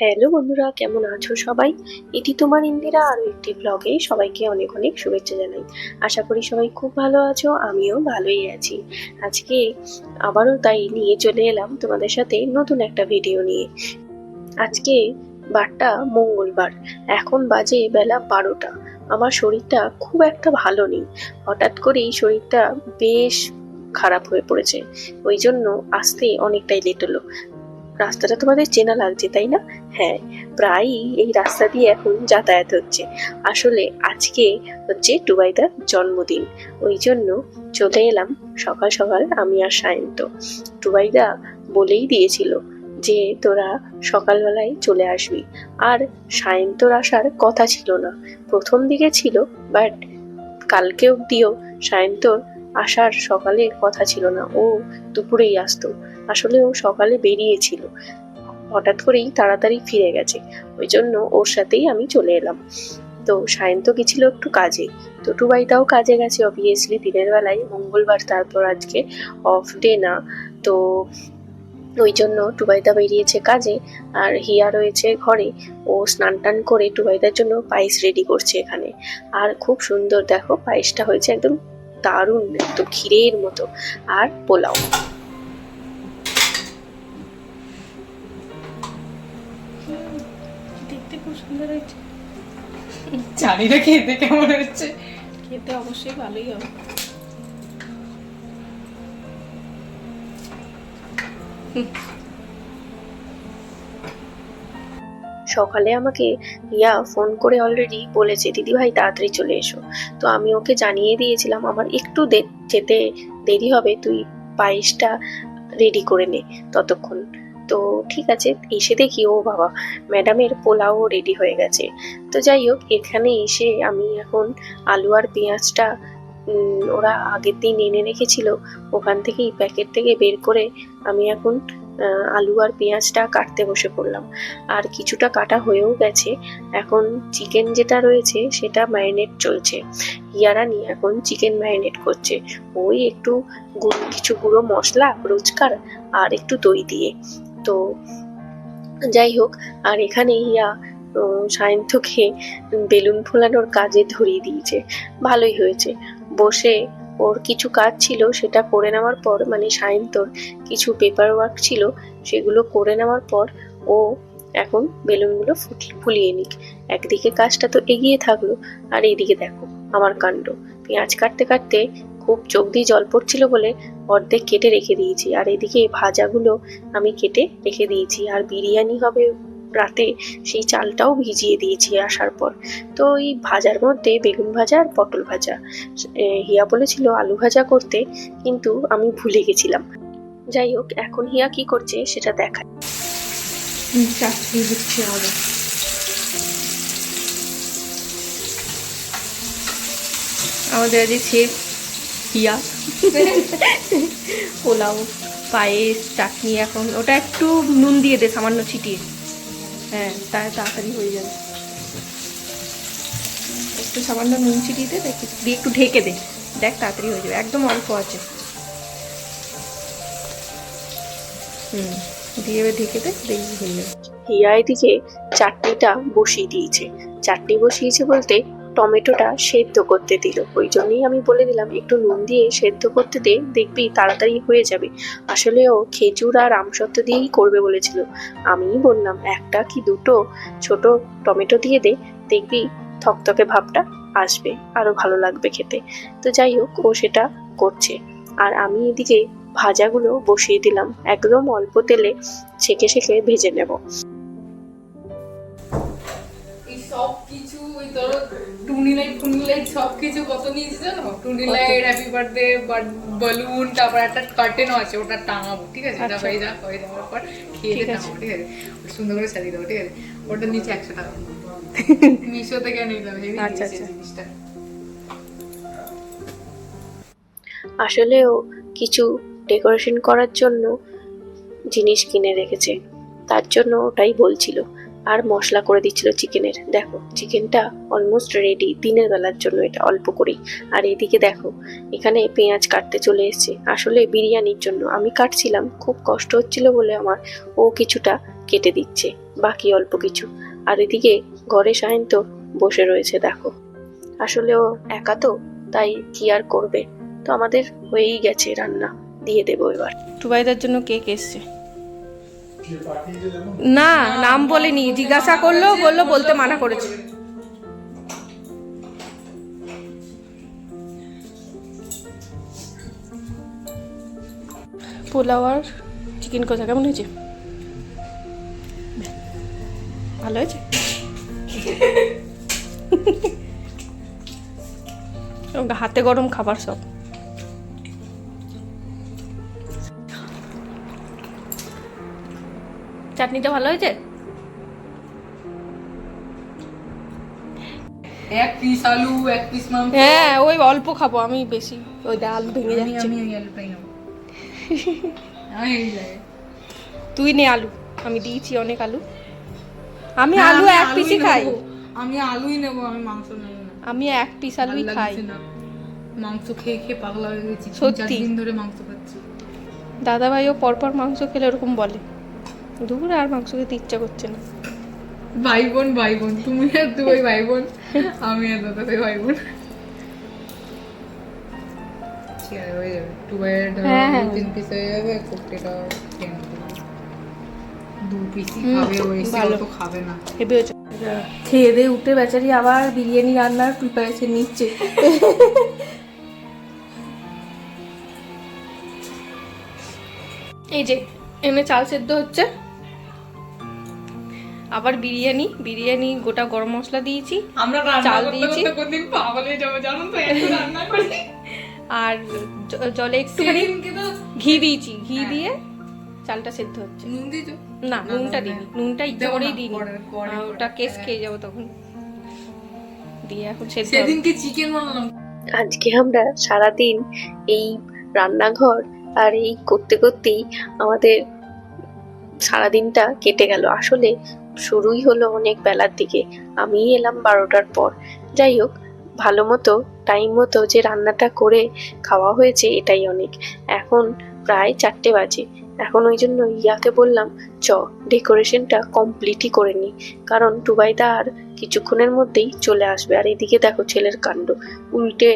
Hello বন্ধুরা, কেমন আছো সবাই? এটি তোমার ইন্দিরা আরও একটি ব্লগে সবাইকে অনেক অনেক শুভেচ্ছা জানাই। আশা করি সবাই খুব ভালো আছো, আমিও ভালোই আছি। আজকে আবারও তাই নিয়ে চলে এলাম তোমাদের সাথে নতুন একটা ভিডিও নিয়ে। আজকে বারটা মঙ্গলবার, এখন বাজে বেলা 12টা। আমার শরীরটা খুব একটা ভালো নেই, হঠাৎ করেই শরীরটা বেশ খারাপ হয়ে পড়েছে। ওই জন্য আসতে অনেকটাই লেট হলো। রাস্তাটা তোমাদের চেনা লাগছে তাই না? হ্যাঁ, প্রায়ই এই রাস্তা দিয়ে এখন যাতায়াত হচ্ছে। আসলে আজকে হচ্ছে টুবাইদার জন্মদিন, ওই জন্য চলে এলাম সকাল সকাল আমি আর সায়ন্ত। টুবাইদা বলেই দিয়েছিল যে তোরা সকালবেলায় চলে আসবি, আর সায়ন্তর আসার কথা ছিল না। প্রথম দিকে ছিল, বাট কালকে অব্দিও সায়ন্তর আসার সকালে কথা ছিল না, ও দুপুরেই আসতো। আসলে ও সকালে বেরিয়েছিল, হঠাৎ করেই তাড়াতাড়ি ফিরে গেছে, ওই জন্য ওর সাথেই আমি চলে এলাম। তো সায়ন্ত গেছিল একটু কাজে, তো টুবাইটাও কাজে গেছে অবভিয়াসলি দিনের বেলায়, মঙ্গলবার, তারপর আজকে অফ ডে না, তো ওই জন্য টুবাইদা বেরিয়েছে কাজে, আর হিয়া রয়েছে ঘরে। ও স্নান টান করে টুবাইদার জন্য পায়েস রেডি করছে এখানে। আর খুব সুন্দর, দেখো পায়েসটা হয়েছে একদম দারুণ, একদম ক্ষীরের মতো। আর পোলাও। দেখতে খুব সুন্দর হয়েছে। জানি না খেতে কেমন হচ্ছে। খেতে অবশ্যই ভালোই হবে। সকালে আমাকে রিয়া ফোন করে অলরেডি বলেছে দিদি ভাই তাড়াতাড়ি চলে এসো। তো আমি ওকে জানিয়ে দিয়েছিলাম আমার একটু যেতে দেরি হবে, তুই পায়েসটা রেডি করে নে ততক্ষণ। তো ঠিক আছে, এসে দেখি ও বাবা, ম্যাডামের পোলাও রেডি হয়ে গেছে। তো যাই হোক, এখানে এসে আমি এখন আলু আর পেঁয়াজটা ওরা আগের দিন এনে রেখেছিল, ওখান থেকেই প্যাকেট থেকে বের করে আমি এখন আলু আর পেঁয়াজটা কাটতে বসে পড়লাম। আর কিছুটা কাটা হয়েও গেছে। এখন চিকেন যেটা রয়েছে সেটা ম্যারিনেট চলছে। হিয়ারানি এখন চিকেন ম্যারিনেট করছে, ওই একটু কিছু গুঁড়ো মশলা রোজকার আর একটু দই দিয়ে। তো যাই হোক, আর এখানে হিয়া সায়ন্তকে বেলুন ফোলানোর কাজে ধরিয়ে দিয়েছে। ভালোই হয়েছে। বসে ওর কিছু কাজ ছিল সেটা করে নেওয়ার পর, মানে সায়ন্তর কিছু পেপার ওয়ার্ক ছিল সেগুলো করে নেওয়ার পর ও এখন বেলুনগুলো ফুলিয়ে নিক। একদিকে কাজটা তো এগিয়ে থাকলো, আর এইদিকে দেখো আমার কাণ্ড। পেঁয়াজ কাটতে কাটতে খুব চোখ দিয়ে জল পড়ছিল বলে অর্ধেক কেটে রেখে দিয়েছি, আর এদিকে ভাজাগুলো আমি কেটে রেখে দিয়েছি। আর বিরিয়ানি হবে রাতে, সেই চালটাও ভিজিয়ে দিয়েছি আসার পর। তো এই ভাজার মধ্যে বেগুন ভাজা আর পটল ভাজা, হিয়া বলেছিল আলু ভাজা করতে, কিন্তু আমি ভুলে গেছিলাম। যাই হোক, এখন হিয়া কি করছে সেটা দেখায়। চাটনি দিচ্ছি আমাদের। আমাদের আজ শেফ হিয়া। পোলাও, পায়েস, চাটনি, এখন ওটা একটু নুন দিয়ে দে সামান্য ছিটিয়ে। হ্যাঁ, তাড়াতাড়ি হয়ে যাবে। একটু সামান্য নুন ছিটিয়ে দে, দিয়ে একটু ঢেকে দে, দেখ তাড়াতাড়ি হয়ে যাবে, একদম অল্প আছে। দিয়ে ঢেকে দে, দেখবি হয়ে যাবে। হিয়া এদিকে চাটনিটা বসিয়ে দিয়েছে। চাটনি বসিয়েছে বলতে টমেটোটা সেদ্ধ করতে দিল, ওই জন্যই আমি বলে দিলাম একটু নুন দিয়ে সেদ্ধ করতে দে, দেখবি তাড়াতাড়ি হয়ে যাবে। আসলে ও খেজুর আর আমসত্ত্ব দিয়েই করবে বলেছিল। আমিই বললাম একটা কি দুটো ছোট টমেটো দিয়ে দে, দেখবি থকথকে ভাবটা আসবে, আরো ভালো লাগবে খেতে। তো যাই হোক, ও সেটা করছে। আর আমি এদিকে ভাজাগুলো বসিয়ে দিলাম, একদম অল্প তেলে ছেঁকে ছেঁকে ভেজে নেব। সব কিছু ওই ধরো টুনি লাইট সব কিছু কত নিয়েছি জানো? টুনি লাইট, হ্যাপি বার্থডে, বালুন, তারপর একটা কার্টেনও আছে, ওটা টাঙাবো, ঠিক আছে? এটা হয়ে যাওয়ার পর খেয়ে টাঙাবো, ঠিক আছে? সুন্দর করে সাজিয়ে দেবো, ঠিক আছে? ওটা নিচে 100 টাকা মিশো থেকে নিলাম। আচ্ছা আচ্ছা, জিনিসটা আসলেও কিছু ডেকোরেশন করার জন্য জিনিস কিনে রেখেছে, তার জন্য ওটাই বলছিল। আর মশলা করে দিচ্ছিল চিকেনের। দেখো চিকেনটা অলমোস্ট রেডি দিনের বেলার জন্য, এটা অল্প করেই। আর এদিকে দেখো এখানে পেঁয়াজ কাটতে চলে এসেছে, আসলে বিরিয়ানির জন্য আমি কাটছিলাম, খুব কষ্ট হচ্ছিল বলে আমার ও কিছুটা কেটে দিচ্ছে, বাকি অল্প কিছু। আর এদিকে ঘরে সায়ন্ত বসে রয়েছে দেখো, আসলে ও একা তো, তাই কি আর করবে। তো আমাদের হয়েই গেছে রান্না, দিয়ে দেবো এবার। টুবাইদার জন্য কেক এসছে। না নাম বলেনি, জিজ্ঞাসা করলো, বললো বলতে মানা করেছে। পোলাও আর চিকেন কষা কেমন হয়েছে? ভালো হয়েছে? হাতে গরম খাবার সব। চাটনিটা ভালো হয়েছে? এক পিস আলু, এক পিস মাংস। হ্যাঁ ওই অল্প খাবো আমি, বেশি ওই আলু ভেঙে যাচ্ছে। আমি এই আলুটাই নেবো। আমি এই যাই। তুই নে আলু, আমি দিয়েছি অনেক আলু। আমি আলু এক পিসই খাই। আমি আলুই নেবো, আমি মাংস নেবো না। আমি এক পিস আলুই ভাল খাই। লাগছে না। মাংস খেয়ে খেয়ে পাগলা হয়ে গেছি, সত্যি। 4 দিন ধরে মাংস খাচ্ছি। দাদা ভাইও পরপর মাংস খেলে ওরকম বলে, দুপুরে আর মাংস খেতে ইচ্ছা করছে না। ভাই বোন, তুমি আর দুই ভাই বোন, আমি আর দাদা ভাই বোন। ঠিক আছে, হয়ে যাবে। 2 3 পিস হয়ে যাবে, কোকটেটা 2 পিসই খাবে, ও এসে ভালো। তো খাবে না। হেবে হয়েছে। খেয়ে দিয়ে উঠে বেচারি আবার বিরিয়ানি রান্নার প্রিপারেশন নিচ্ছে। এই যে এমনি চাল সেদ্ধ হচ্ছে, আবার বিরিয়ানি গোটা গরম মশলা দিয়েছি, আমরা রান্না চাল করতে দিয়েছি। করতে কোনদিন পাগল হয়ে যাবো, জানো তো, এত রান্না করি। আর জলে একটুখানি সেদিনকে তো ঘি দিয়েছি, ঘি দিয়ে চালটা সেদ্ধ হচ্ছে। নুন দিয়েছো? না নুনটা দিইনি, নুনটা ইচ্ছা দেবো না, করেই দিইনি, পরে, ওটা কেস খেয়ে যাবো তখন। দিয়ে এখন সেদ্ধ হবে। সেদিনকে চিকেন বানালাম। আজকে আমরা সারাদিন এই রান্নাঘর আর এই করতে করতেই আমাদের সারাদিনটা কেটে গেল। আসলে শুরুই হলো অনেক বেলার দিকে, আমি এলাম 12টার পর। যাই হোক, ভালো মতো টাইম মতো যে রান্নাটা করে খাওয়া হয়েছে এটাই অনেক। এখন প্রায় 4টে বাজে, এখন ওই জন্য ইয়াকে বললাম ডেকোরেশনটা কমপ্লিটই করে নি, কারণ টুবাইদা আর কিছুক্ষণের মধ্যেই চলে আসবে। আর এদিকে দেখো ছেলের কাণ্ড, উল্টে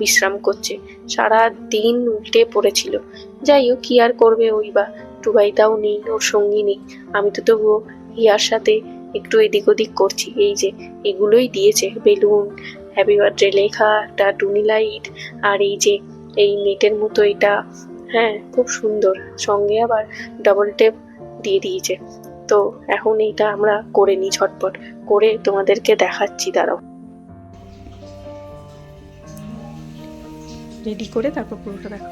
বিশ্রাম করছে, সারা দিন উল্টে পড়েছিল। যাই হোক, কি আর করবে, ওই বা টুবাইদাও নেই, ওর সঙ্গী নেই, আমি তো তবুও হিয়ার সাথে একটু এদিক ওদিক করছি। এই যে এগুলোই দিয়েছে, বেলুন, হ্যাপি বার্থডে লেখা, একটা টুনি লাইট, আর এই যে এই নেটের মতো এটা, হ্যাঁ খুব সুন্দর, সঙ্গে আবার ডাবল টেপ দিয়ে দিয়েছে। তো এখন এইটা আমরা করে নিই, ঝটপট করে তোমাদেরকে দেখাচ্ছি, দাঁড়াও। রেডি করে তারপর পুরোটা দেখো।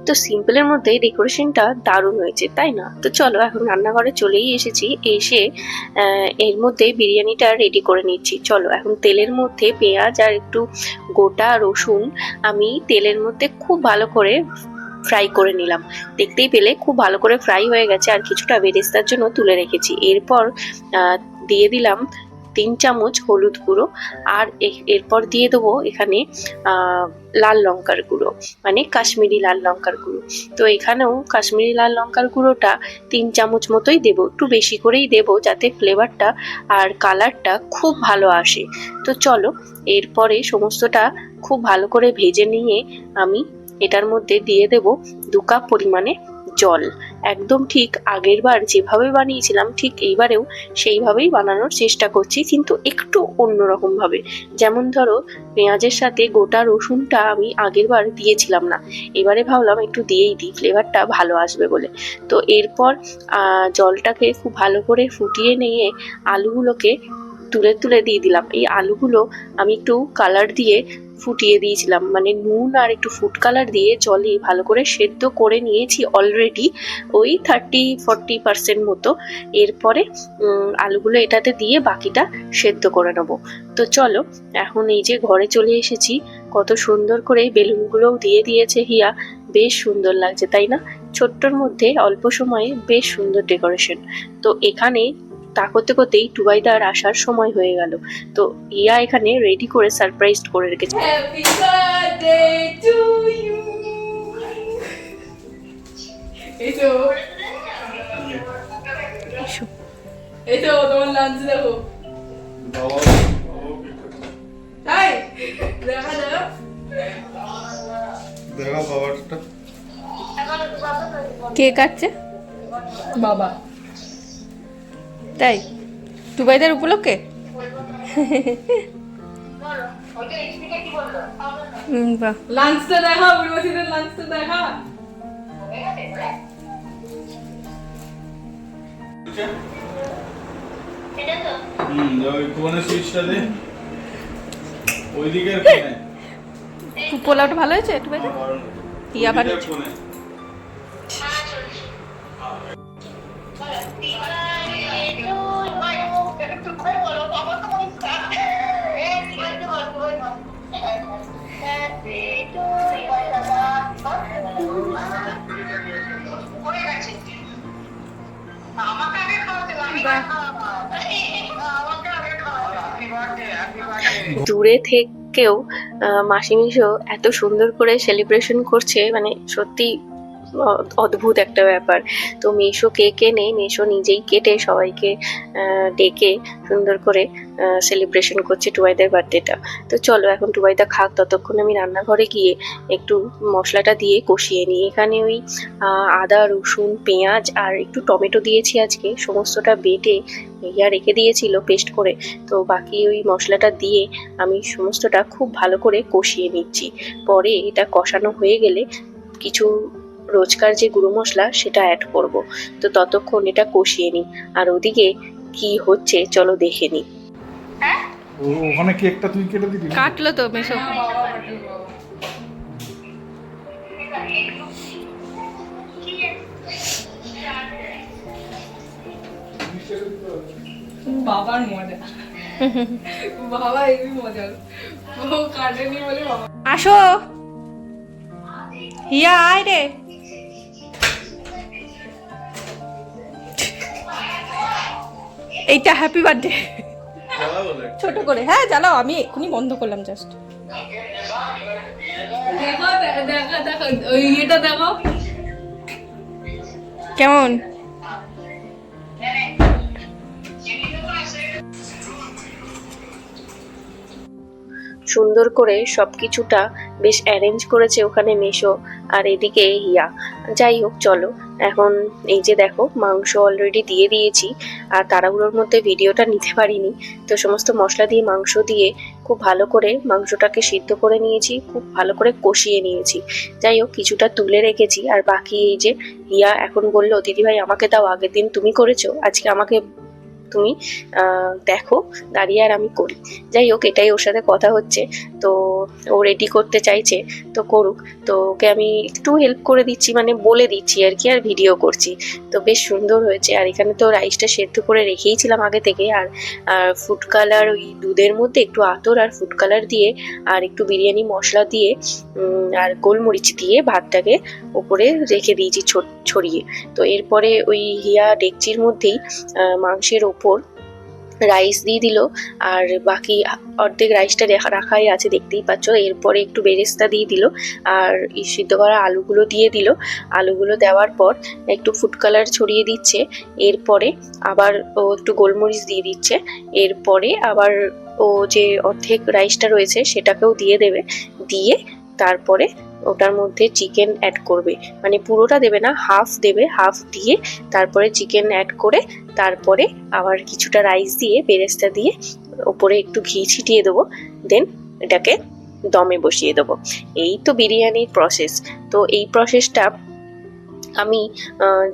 তো সিম্পলের মধ্যে ডেকোরেশনটা দারুণ হয়েছে, তাই না? তো চলো এখন রান্নাঘরে চলেই এসেছি, এসে এর মধ্যে বিরিয়ানিটা রেডি করে নিচ্ছি। চলো এখন তেলের মধ্যে পেঁয়াজ আর একটু গোটা রসুন আমি তেলের মধ্যে খুব ভালো করে ফ্রাই করে নিলাম। দেখতেই পেলে খুব ভালো করে ফ্রাই হয়ে গেছে, আর কিছুটা বেরেস্তার জন্য তুলে রেখেছি। এরপর দিয়ে দিলাম 3 চামচ হলুদ গুঁড়ো, আর এরপর দিয়ে দেবো এখানে লাল লঙ্কার গুঁড়ো, মানে কাশ্মীরি লাল লঙ্কার গুঁড়ো। তো এখানেও কাশ্মীরি লাল লঙ্কার গুঁড়োটা 3 চামচ মতোই দেবো, একটু বেশি করেই দেবো যাতে ফ্লেভারটা আর কালারটা খুব ভালো আসে। তো চলো এরপরে সমস্তটা খুব ভালো করে ভেজে নিয়ে আমি এটার মধ্যে দিয়ে দেব 2 কাপ পরিমাণে জল। একদম ঠিক আগের বার যেভাবে বানিয়েছিলাম ঠিক এইবারেও সেইভাবেই বানানোর চেষ্টা করছি, কিন্তু একটু অন্যরকম ভাবে। যেমন ধরো পেঁয়াজের সাথে গোটা রসুনটা আমি আগের বার দিয়েছিলাম না, এবারে ভাবলাম একটু দিয়েই দিই, ফ্লেভারটা ভালো আসবে বলে। তো এরপর জলটাকে খুব ভালো করে ফুটিয়ে নিয়ে আলুগুলোকে তুলে তুলে দিয়ে দিলাম। এই আলুগুলো আমি একটু কালার দিয়ে ফুটিয়ে দিয়েছিলাম, মানে নুন আর একটু ফুড কালার দিয়ে জলে ভালো করে সেদ্ধ করে নিয়েছি অলরেডি, ওই 30-40% মতো। এরপরে আলুগুলো এটাতে দিয়ে বাকিটা সেদ্ধ করে নেবো। তো চলো, এখন এই যে ঘরে চলে এসেছি, কত সুন্দর করে বেলুনগুলোও দিয়ে দিয়েছে হিয়া, বেশ সুন্দর লাগছে তাই না? ছোট্টর মধ্যে অল্প সময়ে বেশ সুন্দর ডেকোরেশন। তো এখানে তা করতে করতেই টুবাইদার আসার সময় হয়ে গেল। তো ইয়া এখানে রেডি করে সারপ্রাইজ করে রেখেছে। Happy birthday to you. এই তো এই তো তোমার লাঞ্চ দেখো। তাই দেখা দেখা দেখা বাবারটা কে কাটছে? বাবা। তাই টুবাইদার উপলক্ষে? বাহ, লাঞ্চটা দেখা, বুড়িমাসিদের লাঞ্চটা দেখা। ওই কোণে সুইচটা দে, ওইদিকের কোণে। পোলাওটা ভালো হয়েছে টুবাইদার? ইয়া ভালো ওইদিকের কোণে। দূরে থেকেও মাসি মিশো এত সুন্দর করে সেলিব্রেশন করছে, মানে সত্যি অদ্ভুত একটা ব্যাপার। তো মেশো কেক এনে মেশো নিজেই কেটে সবাইকে ডেকে সুন্দর করে সেলিব্রেশন করছে টুবাইদের বার্থডেটা। তো চলো এখন টুবাইদা খাক, ততক্ষণ আমি রান্নাঘরে গিয়ে একটু মশলাটা দিয়ে কষিয়ে নিই। এখানে ওই আদা, রসুন, পেঁয়াজ আর একটু টমেটো দিয়েছি আজকে, সমস্তটা বেটে ইয়া রেখে দিয়েছিল পেস্ট করে। তো বাকি ওই মশলাটা দিয়ে আমি সমস্তটা খুব ভালো করে কষিয়ে নিচ্ছি। পরে এটা কষানো হয়ে গেলে কিছু রোজকার যে গুঁড়ো মশলা সেটা অ্যাড করব। তো ততক্ষণ এটা কষিয়ে নিই, আর ওদিকে কি হচ্ছে চলো দেখে নিই। ওখানে কেকটা তুই কেটে দিবি? কাটলো তো মেশো। বাবার মজা। বাবা এই মজা, ও কাটেনি বলে বাবা। আসো হিয়া, আয় রে। এইটা হ্যাপি বার্থডে ছোট করে, হ্যাঁ জ্বালাও, আমি এক্ষুনি বন্ধ করলাম জাস্ট। দেখো দেখো দেখো ওই ইয়েটা দেখো কেমন? সুন্দর করে সবকিছুটা বেশ অ্যারেঞ্জ করেছে ওখানে মেশো, আর এদিকে হিয়া। যাই হোক চলো, এখন এই যে দেখো মাংস অলরেডি দিয়ে দিয়েছি, আর তাড়াহুড়োর মধ্যে ভিডিওটা নিতে পারিনি। তো সমস্ত মশলা দিয়ে মাংস দিয়ে খুব ভালো করে মাংসটাকে সিদ্ধ করে নিয়েছি, খুব ভালো করে কষিয়ে নিয়েছি। যাই হোক কিছুটা তুলে রেখেছি, আর বাকি এই যে হিয়া এখন বললো দিদিভাই আমাকে দাও, আগের দিন তুমি করেছো, আজকে আমাকে তুমি দেখো দাঁড়িয়ে আর আমি করি। যাই হোক এটাই ওর সাথে কথা হচ্ছে। তো ও রেডি করতে চাইছে তো করুক, তো ওকে আমি একটু হেল্প করে দিচ্ছি, মানে বলে দিচ্ছি আর কি, আর ভিডিও করছি। তো বেশ সুন্দর হয়েছে। আর এখানে তো রাইসটা সেদ্ধ করে রেখেইছিলাম আগে থেকে, আর ফুড কালার ওই দুধের মধ্যে একটু আতর আর ফুড কালার দিয়ে আর একটু বিরিয়ানি মশলা দিয়ে আর গোলমরিচ দিয়ে ভাতটাকে ওপরে রেখে দিয়েছি ছড়িয়ে। তো এরপরে ওই হিয়া ডেকচির মধ্যেই মাংসের ওপর রাইস দিয়ে দিল, আর বাকি অর্ধেক রাইসটা রাখাই আছে দেখতেই পাচ্ছ। এরপরে একটু বেরেস্তা দিয়ে দিল, আর সিদ্ধ করা আলুগুলো দিয়ে দিল। আলুগুলো দেওয়ার পর একটু ফুড কালার ছড়িয়ে দিচ্ছে, এরপরে আবার ও একটু গোলমরিচ দিয়ে দিচ্ছে, এরপরে আবার ও যে অর্ধেক রাইসটা রয়েছে সেটাকেও দিয়ে দেবে, দিয়ে তারপরে ওটার মধ্যে চিকেন অ্যাড করবে, মানে পুরোটা দেবে না, হাফ দেবে, হাফ দিয়ে তারপরে চিকেন অ্যাড করে তারপরে আবার কিছুটা রাইস দিয়ে বেরেস্তা দিয়ে ওপরে একটু ঘি ছিটিয়ে দেবো, দেন এটাকে দমে বসিয়ে দেবো। এই তো বিরিয়ানির প্রসেস। তো এই প্রসেসটা আমি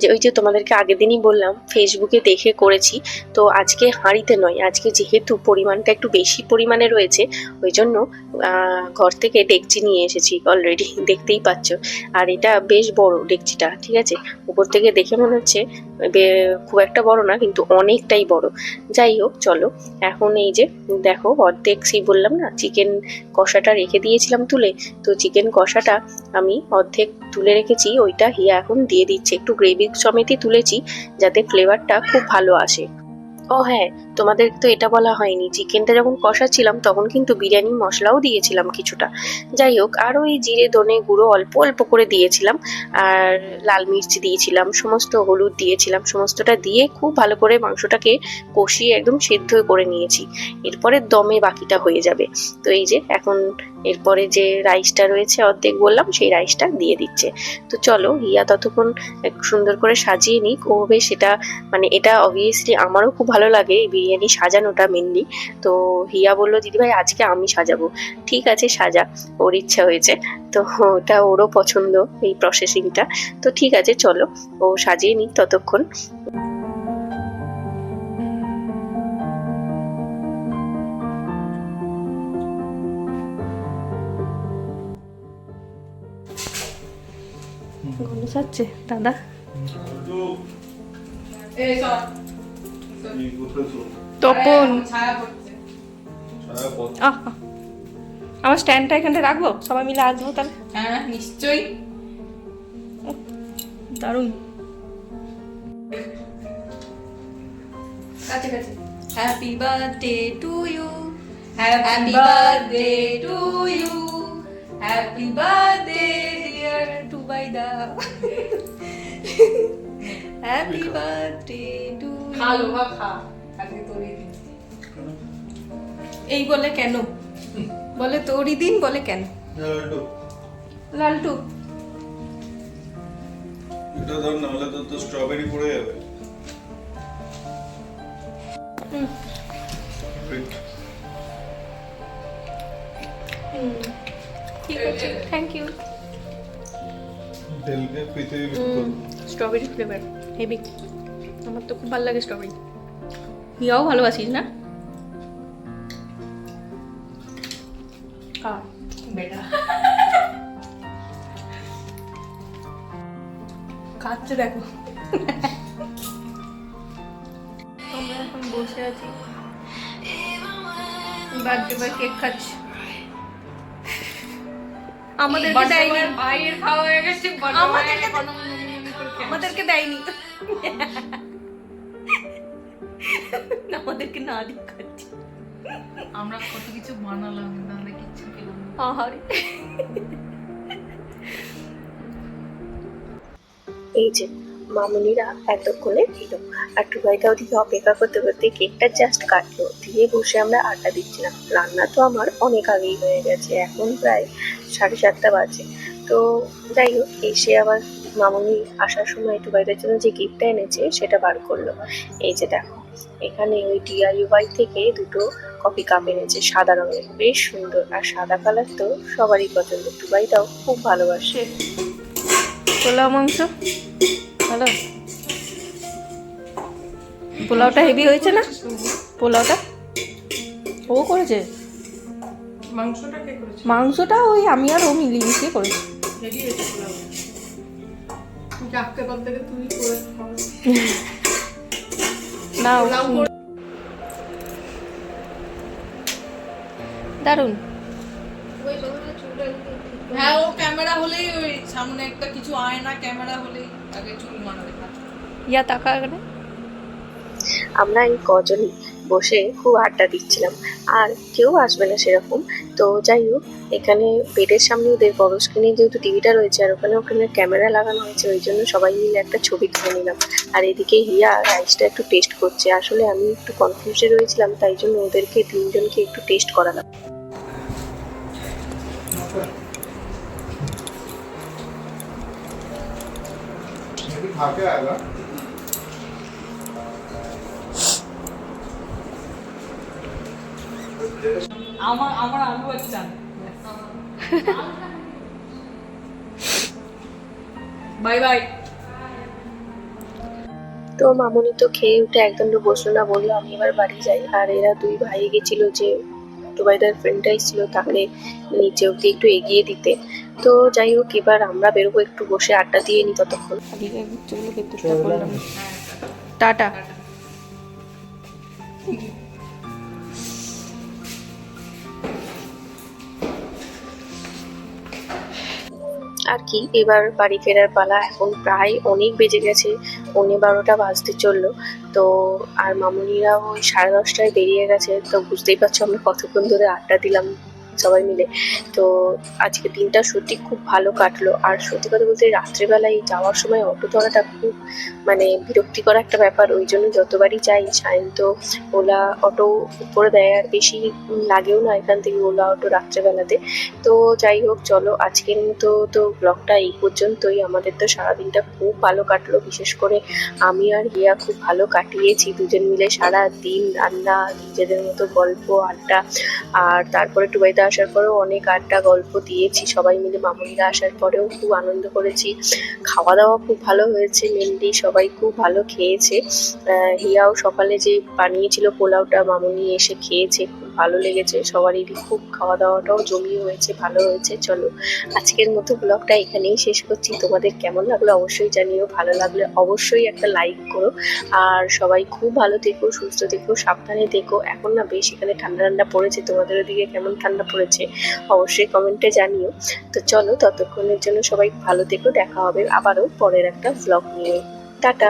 যে ওই যে তোমাদেরকে আগের দিনই বললাম ফেসবুকে দেখে করেছি। তো আজকে হাঁড়িতে নয়, আজকে যেহেতু পরিমাণটা একটু বেশি পরিমাণে রয়েছে ওই জন্য ঘর থেকে ডেকচি নিয়ে এসেছি অলরেডি, দেখতেই পাচ্ছ। আর এটা বেশ বড় ডেকচিটা, ঠিক আছে, উপর থেকে দেখে মনে হচ্ছে খুব একটা বড় না, কিন্তু অনেকটাই বড়। যাই হোক চলো, এখন এই যে দেখো অর্ধেক সেই বললাম না চিকেন কষাটা রেখে দিয়েছিলাম তুলে, তো চিকেন কষাটা আমি অর্ধেক তুলে রেখেছি, ওইটা হিয়া এখন দিয়ে দিচ্ছে। একটু গ্রেভি সমেতই তুলেছি যাতে ফ্লেভারটা খুব ভালো আসে। ও হ্যাঁ, তোমাদের তো এটা বলা হয়নি, চিকেনটা যখন কষাচ্ছিলাম তখন কিন্তু বিরিয়ানি মশলাও দিয়েছিলাম কিছুটা। যাই হোক, আর ওই জিরে ধনে গুঁড়ো অল্প অল্প করে দিয়েছিলাম, আর লাল মির্চ দিয়েছিলাম, সমস্ত হলুদ দিয়েছিলাম, সমস্তটা দিয়ে খুব ভালো করে মাংসটাকে কষিয়ে একদম সেদ্ধ করে নিয়েছি। এরপরে দমে বাকিটা হয়ে যাবে। তো এই যে এখন এরপরে যে রাইসটা রয়েছে অর্ধেক বললাম, সেই রাইসটা দিয়ে দিচ্ছে। তো চলো হিয়া ততক্ষণ সুন্দর করে সাজিয়ে নিক। ও বেশ সেটা মানে এটা অবভিয়াসলি আমারও খুব ভালো লাগে এই বিরিয়ানি সাজানোটা মেনলি। তো হিয়া বললো দিদিভাই আজকে আমি সাজাবো। ঠিক আছে সাজা, ওর ইচ্ছা হয়েছে তো, ওটা ওরও পছন্দ এই প্রসেসিংটা। তো ঠিক আছে চলো ও সাজিয়ে নিক ততক্ষণ। গন্ধ ছাড়ছে দাদা। এই সব তপন ছায়া পড়ছে। আহ আমার স্ট্যান্ডটা এখানে রাখবো, সবাই মিলে আসবো তাহলে। হ্যাঁ নিশ্চয়ই। দারুণ। কাছে কাছে। Happy birthday to you, happy birthday to you, happy birthday dear টুবাইদা, হ্যাপি বার্থডে টু খা লোহা খা, আজকে তোরই দিন। এই বলে কেন বলে তোরই দিন বলে কেন লালটু। এটা ধর না হলে তো স্ট্রবেরি পড়ে যাবে। ঠিক আছে, থ্যাংক ইউ। তেলকে পৃথিবী স্ট্রবেরি ফ্লেভার হেভি, আমার তো খুব ভালো লাগে স্ট্রবেরি। হিয়াও ভালোবাসিস না? বেটা খাচ্ছে দেখো। আমরা এখন বসে আছি, বার্থডে বয় কেক খাচ্ছি। আমাদেরকে দেয়নি, ভাইয়ের খাওয়া হয়ে গেছে, আমাদেরকে দেয়নি, আমাদেরকে না দিয়ে খাচ্ছি। আমরা কত কিছু বানালাম, তাহলে কিচ্ছু পেলাম না। আহারে এই যে মামুনিরা এতক্ষণে এলো, আর টুবাইদা ওদিকে অপেক্ষা করতে করতে কেকটা জাস্ট কাটলো, দিয়ে বসে আমরা আড্ডা দিচ্ছিলাম। রান্না তো আমার অনেক আগেই হয়ে গেছে, এখন প্রায় 7:30 বাজে। তো যাই হোক, এসে আবার মামুনি আসার সময় টুবাইদার জন্য যে গিফটটা এনেছে সেটা বার করলো। এই যে দেখো, এখানে ওই DIY থেকে দুটো কফি কাপ এনেছে সাদা রঙের, বেশ সুন্দর। আর সাদা কালার তো সবারই পছন্দ, টুবাইদাও খুব ভালোবাসে। পোলাও মাংস ভালো, পোলাওটা হেভি হয়েছে না? পোলাওটা ও করেছে, মাংসটা কে করেছে? মাংসটা ওই আমি আর ও মিলিয়ে মিশিয়ে করেছি। রেডি হয়েছে পোলাও। ডাক্তার থেকে তুমি করে খাও। না পোলাও করে দারুণ। হ্যাঁ, ও ক্যামেরা হলেই ওই সামনে একটা কিছু আয়না ক্যামেরা হলেই আগে চুল মানাবে। ইয়া টাকা এখানে আমরা এই কজনই বসে খুব আড্ডা দিচ্ছিলাম, আর কেউ আসবে না সেরকম। তো যাই হোক, এখানে বেডের সামনে ওদের বড় স্ক্রিনে যেহেতু টিভিটা রয়েছে, আর ওখানে ওখানে ক্যামেরা লাগানো হয়েছে, ওই জন্য সবাই মিলে একটা ছবি তুলে নিলাম। আর এদিকে হিয়া রাইসটা একটু টেস্ট করছে। আসলে আমি একটু কনফিউজে রয়েছিলাম, তাই জন্য ওদেরকে তিনজনকে একটু টেস্ট করালাম। থাকে আগা আমার আলু আর চাল। Bye bye. তো মামনি তো খেয়ে উঠে একদণ্ড বসলো না, বললো আমি এবার বাড়ি যাই। আর এরা দুই ভাই গেছিল যে দুবাইদার ফ্রেন্ডটা এসেছিল তাকে নিচে অব্দি একটু এগিয়ে দিতে। তো যাই হোক, এবার আমরা বেরোবো, একটু বসে আড্ডা দিয়ে নি ততক্ষণ। টাটা। আর কি, এবার বাড়ি ফেরার পালা। এখন প্রায় অনেক বেজে গেছে, 11:30 বাজতে চললো। তো আর মামুনিরাও ওই 10:30টায় বেরিয়ে গেছে। তো বুঝতেই পারছো আমরা কতক্ষণ ধরে আড্ডা দিলাম সবাই মিলে। তো আজকে দিনটা সত্যি খুব ভালো কাটলো। আর সত্যি কথা বলতে রাত্রেবেলায় যাওয়ার সময় অটো ধরাটা খুব মানে বিরক্তিকর একটা ব্যাপার। ওই জন্য যতবারই যাই সায়ন তো ওলা অটো করে দেয়, আর বেশি লাগেও না এখান থেকে ওলা অটো রাত্রেবেলাতে। তো যাই হোক, চলো আজকের মতো তো ব্লগটা এই পর্যন্তই। আমাদের তো সারাদিনটা খুব ভালো কাটলো, বিশেষ করে আমি আর হিয়া খুব ভালো কাটিয়েছি দুজন মিলে সারা দিন। রান্না, নিজেদের মতো গল্প আড্ডা, আর তারপরে টুবাইতে আসার পরেও অনেক আড্ডা গল্প দিয়েছি সবাই মিলে। মামুনিরা আসার পরেও খুব আনন্দ করেছি। খাওয়া দাওয়া খুব ভালো হয়েছে, মেনলি সবাই খুব ভালো খেয়েছে। হিয়াও সকালে যে বানিয়েছিল পোলাওটা মামুনি এসে খেয়েছে, খুব ভালো লেগেছে সবারই। খুব খাওয়া দাওয়াটাও জমিয়ে হয়েছে, ভালো হয়েছে। চলো আজকের মতো ব্লগটা এখানেই শেষ করছি। তোমাদের কেমন লাগলো অবশ্যই জানিও, ভালো লাগলে অবশ্যই একটা লাইক করো। আর সবাই খুব ভালো থেকো, সুস্থ থেকো, সাবধানে থেকো। এখন না বেশ এখানে ঠান্ডা ঠান্ডা পড়েছে, তোমাদের ওদিকে কেমন ঠান্ডা পড়েছে অবশ্যই কমেন্টে জানিও। তো চলো ততক্ষণের জন্য সবাই ভালো থেকো, দেখা হবে আবারও পরের একটা ব্লগ নিয়ে। টাটা।